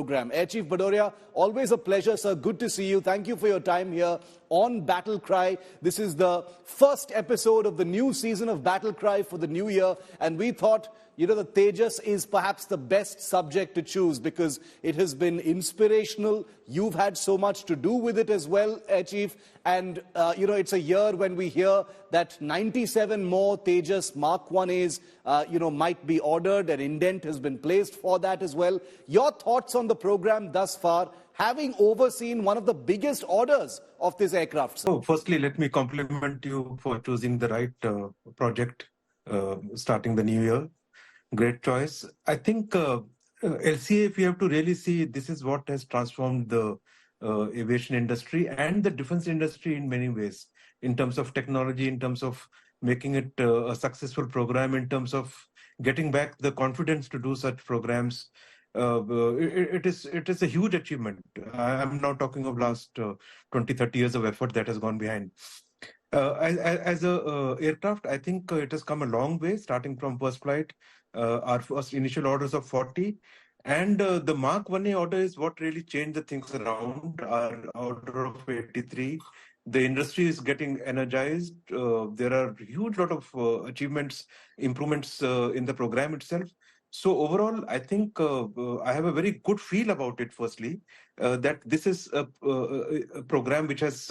Program. Air Chief Badoria, always a pleasure, sir. Good to see you. Thank you for your time here on Battle Cry. This is the first episode of the new season of Battle Cry for the new year, and we thought, the Tejas is perhaps the best subject to choose because it has been inspirational. You've had so much to do with it as well, Air Chief, and it's a year when we hear that 97 more Tejas Mark 1As, might be ordered. An indent has been placed for that as well. Your thoughts on the program thus far, having overseen one of the biggest orders of this aircraft, sir? So, firstly, let me compliment you for choosing the right project, starting the new year. Great choice. I think LCA, if you have to really see, this is what has transformed the aviation industry and the defense industry in many ways, in terms of technology, in terms of making it a successful program, in terms of getting back the confidence to do such programs. It is a huge achievement. I'm now talking of last 20, 30 years of effort that has gone behind. As a aircraft, I think it has come a long way, starting from first flight, our first initial orders of 40. And the Mark 1A order is what really changed the things around. Our order of 83. The industry is getting energized. There are a huge lot of achievements, improvements in the program itself. So overall, I think I have a very good feel about it, firstly, that this is a program which has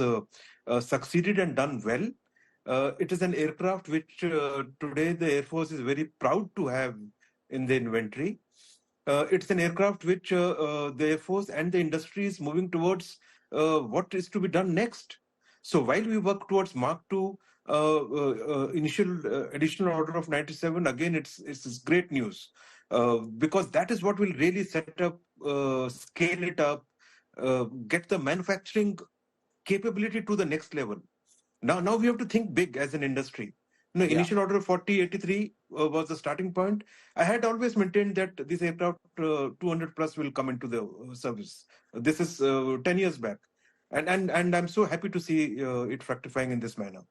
succeeded and done well. It is an aircraft which today the Air Force is very proud to have in the inventory. It's an aircraft which the Air Force and the industry is moving towards what is to be done next. So while we work towards Mark 2, initial additional order of 97, again, it's great news because that is what will really set up, scale it up, get the manufacturing capability to the next level. Now we have to think big as an industry. Initial order of 40, 83 was the starting point. I had always maintained that this aircraft 200 plus will come into the service. This is 10 years back. And I'm so happy to see it fructifying in this manner.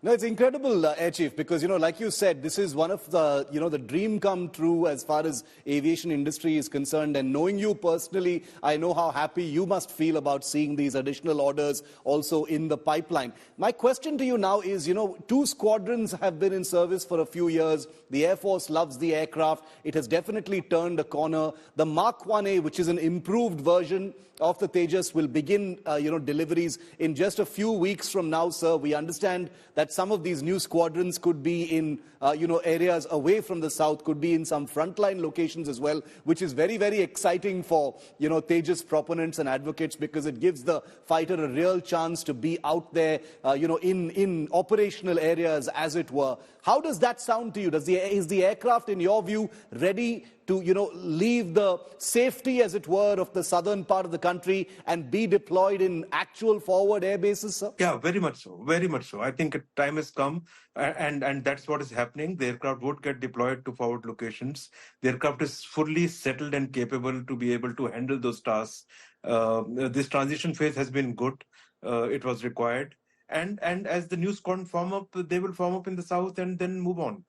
No, it's incredible, Air Chief, because, like you said, this is one of the, the dream come true as far as aviation industry is concerned. And knowing you personally, I know how happy you must feel about seeing these additional orders also in the pipeline. My question to you now is, 2 squadrons have been in service for a few years. The Air Force loves the aircraft. It has definitely turned a corner. The Mark 1A, which is an improved version of the Tejas, will begin, deliveries in just a few weeks from now, sir. We understand that some of these new squadrons could be in, areas away from the south, could be in some frontline locations as well, which is very, very exciting for, Tejas proponents and advocates because it gives the fighter a real chance to be out there, in operational areas, as it were. How does that sound to you? Is the aircraft, in your view, ready to, leave the safety, as it were, of the southern part of the country and be deployed in actual forward air bases, sir? Yeah, very much so. Very much so. I think time has come and that's what is happening. The aircraft would get deployed to forward locations. The aircraft is fully settled and capable to be able to handle those tasks. This transition phase has been good. It was required. And as the new squadron form up, they will form up in the south and then move on.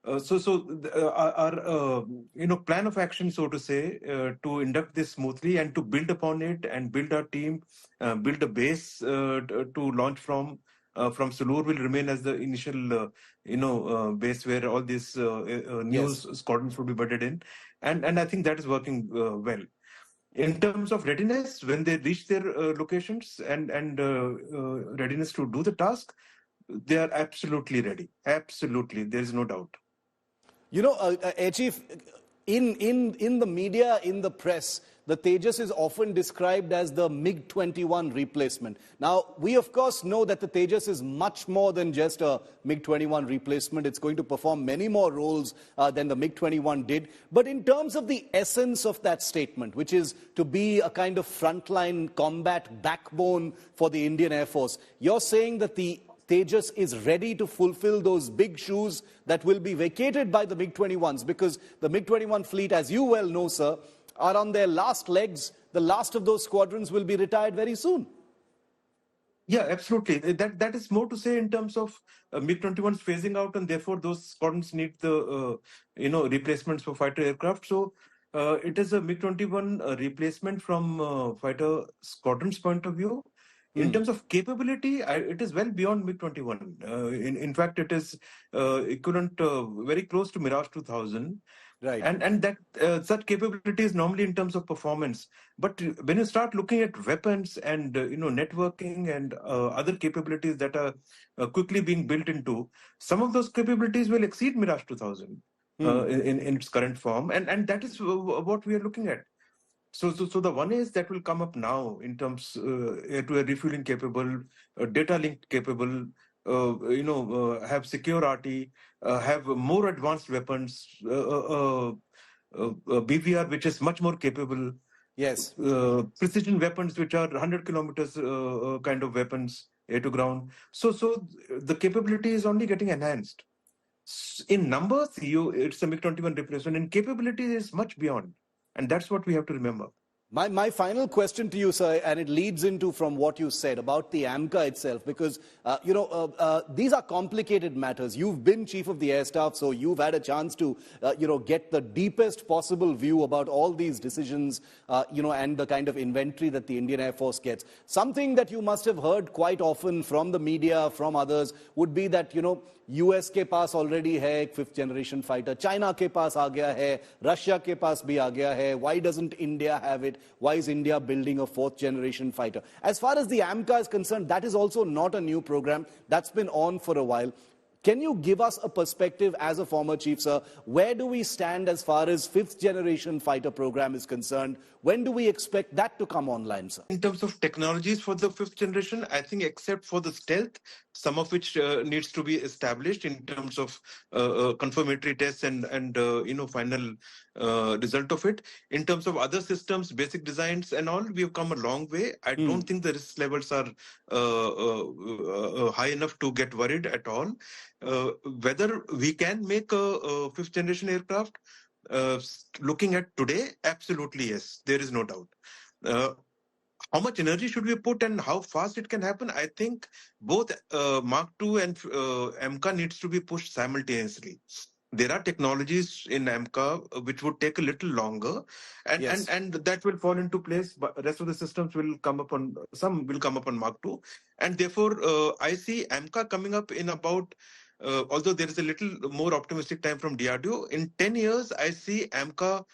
Our plan of action, so to say, to induct this smoothly and to build upon it and build our team, build a base to launch from Sulur will remain as the initial, base where all these new squadrons will be bedded in, and I think that is working well. In terms of readiness, when they reach their locations and readiness to do the task, they are absolutely ready. Absolutely, there is no doubt. Air Chief, in the media, in the press, the Tejas is often described as the MiG-21 replacement. Now, we of course know that the Tejas is much more than just a MiG-21 replacement. It's going to perform many more roles than the MiG-21 did. But in terms of the essence of that statement, which is to be a kind of frontline combat backbone for the Indian Air Force, you're saying that the Tejas is ready to fulfill those big shoes that will be vacated by the MiG-21s, because the MiG-21 fleet, as you well know, sir, are on their last legs. The last of those squadrons will be retired very soon. Yeah, absolutely. That is more to say in terms of MiG-21s phasing out, and therefore those squadrons need the replacements for fighter aircraft. So It is a MiG-21 replacement from fighter squadron's point of view. In Hmm. terms of capability, it is well beyond MiG-21. In fact, it is equivalent, very close to Mirage 2000. Right. And that such capabilities normally in terms of performance. But when you start looking at weapons and networking and other capabilities that are quickly being built into, some of those capabilities will exceed Mirage 2000 Hmm. in its current form, and that is what we are looking at. So the one is that will come up now in terms air-to-air refueling capable, data link capable, have secure RT, have more advanced weapons, BVR which is much more capable, Yes. precision weapons which are 100 kilometers kind of weapons air to ground. So the capability is only getting enhanced. In numbers, it's a MiG-21 replacement. In capability, is much beyond, and that's what we have to remember. My final question to you, sir, and it leads into from what you said about the AMCA itself, because, these are complicated matters. You've been Chief of the Air Staff, so you've had a chance to, get the deepest possible view about all these decisions, and the kind of inventory that the Indian Air Force gets. Something that you must have heard quite often from the media, from others, would be that, US के पास already है 5th generation fighter, China के पास आ गया है, Russia के पास भी आ गया है, why doesn't India have it? Why is India building a 4th generation fighter? As far as the AMCA is concerned, that is also not a new program. That's been on for a while. Can you give us a perspective as a former chief, sir? Where do we stand as far as 5th generation fighter program is concerned? When do we expect that to come online, sir? In terms of technologies for the 5th generation, I think except for the stealth, some of which needs to be established in terms of confirmatory tests and final result of it. In terms of other systems, basic designs and all, we have come a long way. I don't think the risk levels are high enough to get worried at all. Whether we can make a 5th generation aircraft, looking at today, absolutely yes, there is no doubt. How much energy should we put and how fast it can happen? I think both Mark II and MK needs to be pushed simultaneously. There are technologies in MK which would take a little longer, and, Yes. and that will fall into place. But the rest of the systems will come up on Mark II, and therefore I see MK coming up in about. Although there is a little more optimistic time from DRDO, in 10 years I see MK,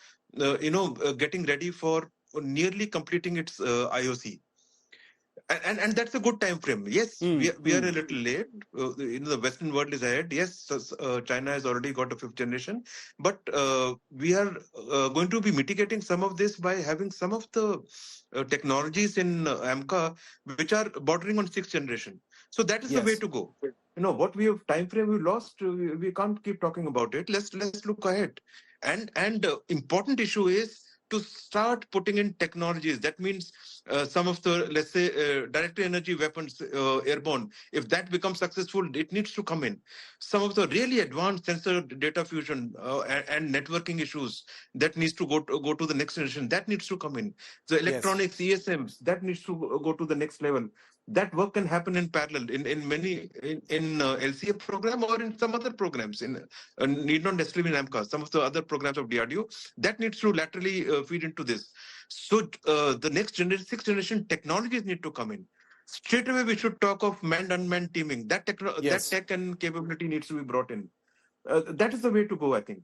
getting ready for nearly completing its IOC. And that's a good time frame. Yes, we are a little late. The Western world is ahead. Yes, China has already got a 5th generation, but we are going to be mitigating some of this by having some of the technologies in AMCA which are bordering on 6th generation. So that is the way Yes. to go. What we have time frame we lost, we can't keep talking about it. Let's look ahead. And important issue is to start putting in technologies. That means some of the, let's say, direct energy weapons, airborne, if that becomes successful, it needs to come in. Some of the really advanced sensor data fusion and networking issues, that needs to go to the next generation, that needs to come in. The electronics, ESMs, that needs to go to the next level. That work can happen in parallel in many LCA program or in some other programs, need not necessarily in AMCA, some of the other programs of DRDO, that needs to laterally feed into this. So the next generation, 6th generation technologies need to come in. Straight away, we should talk of manned-unmanned teaming. That tech and capability needs to be brought in. That is the way to go, I think.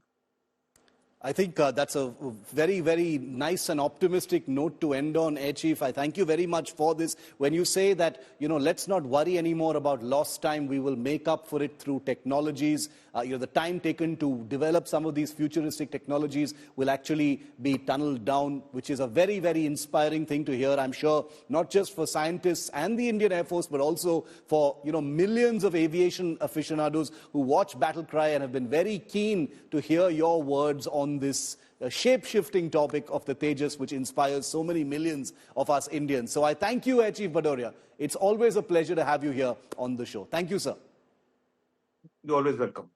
I think that's a very, very nice and optimistic note to end on, Air Chief. I thank you very much for this. When you say that, let's not worry anymore about lost time, we will make up for it through technologies. The time taken to develop some of these futuristic technologies will actually be tunneled down, which is a very, very inspiring thing to hear. I'm sure not just for scientists and the Indian Air Force, but also for, millions of aviation aficionados who watch Battle Cry and have been very keen to hear your words on this shape-shifting topic of the Tejas, which inspires so many millions of us Indians. So I thank you, Air Chief Bhadoria. It's always a pleasure to have you here on the show. Thank you, sir. You're always welcome.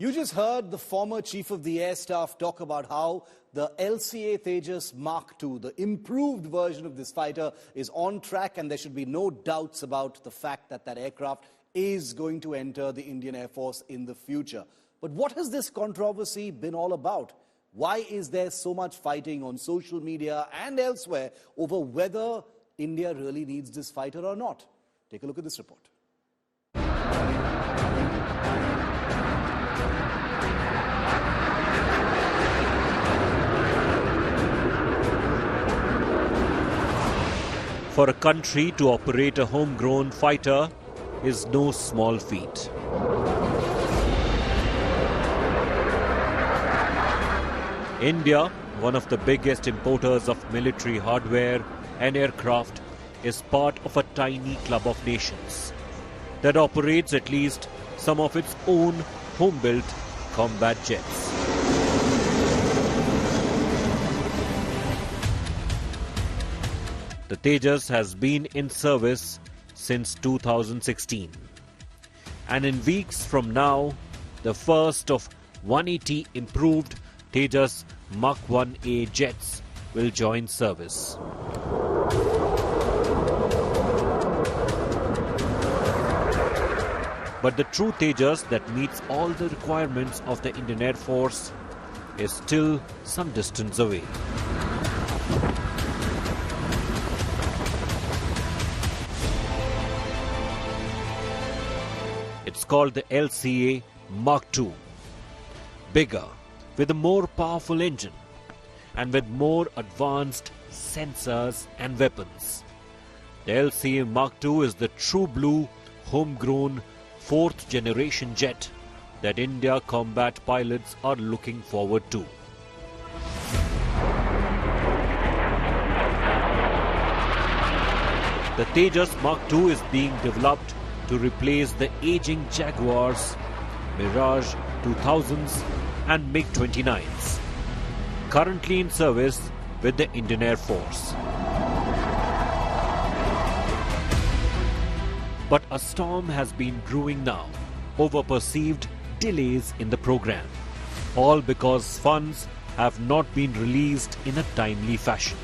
You just heard the former Chief of the Air Staff talk about how the LCA Tejas Mark II, the improved version of this fighter, is on track, and there should be no doubts about the fact that that aircraft is going to enter the Indian Air Force in the future. But what has this controversy been all about? Why is there so much fighting on social media and elsewhere over whether India really needs this fighter or not? Take a look at this report. For a country to operate a homegrown fighter is no small feat. India, one of the biggest importers of military hardware and aircraft, is part of a tiny club of nations that operates at least some of its own home-built combat jets. The Tejas has been in service since 2016. And in weeks from now, the first of 180 improved Tejas Mk2 jets will join service. But the true Tejas that meets all the requirements of the Indian Air Force is still some distance away. It's called the LCA Mk2. Bigger, with a more powerful engine and with more advanced sensors and weapons. The LCA Mk2 is the true blue, homegrown, fourth generation jet that India combat pilots are looking forward to. The Tejas Mk2 is being developed to replace the aging Jaguars, Mirage 2000s and Mk29s, currently in service with the Indian Air Force. But a storm has been brewing now over perceived delays in the program, all because funds have not been released in a timely fashion.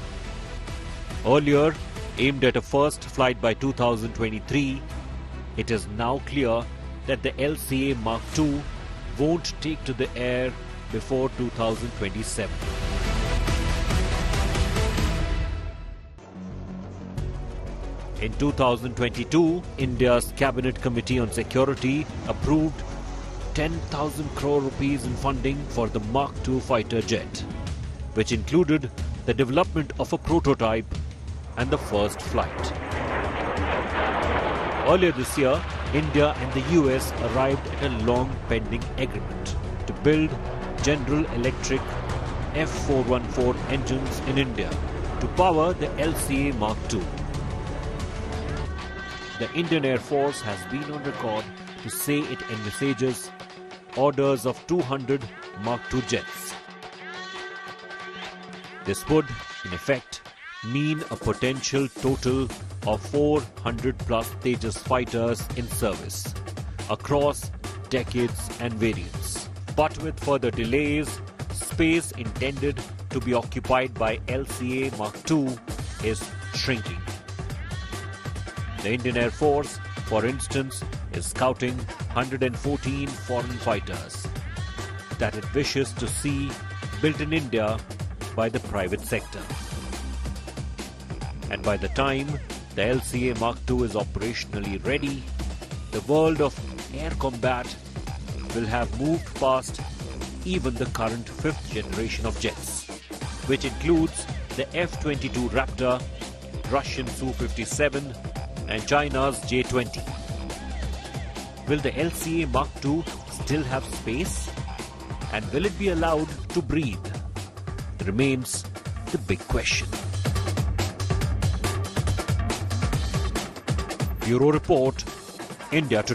Earlier, aimed at a first flight by 2023, it is now clear that the LCA Mk2 won't take to the air before 2027. In 2022, India's Cabinet Committee on Security approved 10,000 crore rupees in funding for the Mk2 fighter jet, which included the development of a prototype and the first flight. Earlier this year, India and the US arrived at a long-pending agreement to build General Electric F414 engines in India to power the LCA Mk2. The Indian Air Force has been on record to say it envisages orders of 200 Mk2 jets. This would, in effect, mean a potential total of 400 plus Tejas fighters in service across decades and variants. But with further delays, space intended to be occupied by LCA Mk2 is shrinking. The Indian Air Force, for instance, is scouting 114 foreign fighters that it wishes to see built in India by the private sector. And by the time the LCA Mk2 is operationally ready, the world of air combat will have moved past even the current fifth generation of jets, which includes the F-22 Raptor, Russian Su-57 and China's J-20. Will the LCA Mk2 still have space? And will it be allowed to breathe? Remains the big question. Bureau Report, India Today.